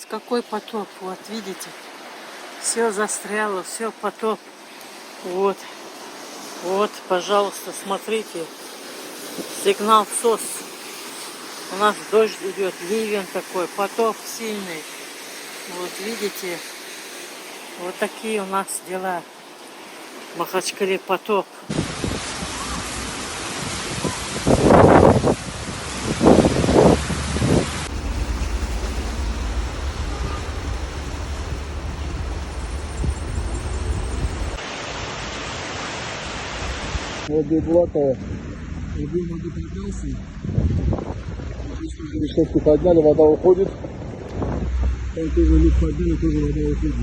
Какой потоп, вот видите, все застряло, все потоп. Вот, вот, пожалуйста, смотрите, сигнал СОС. У нас дождь идет, ливень такой, потоп сильный. Вот видите, вот такие у нас дела. В Махачкале потоп. Вот до Булатова. Один воды поднялся. Решетку подняли, вода уходит. Там тоже люк подняли, тоже вода уходит.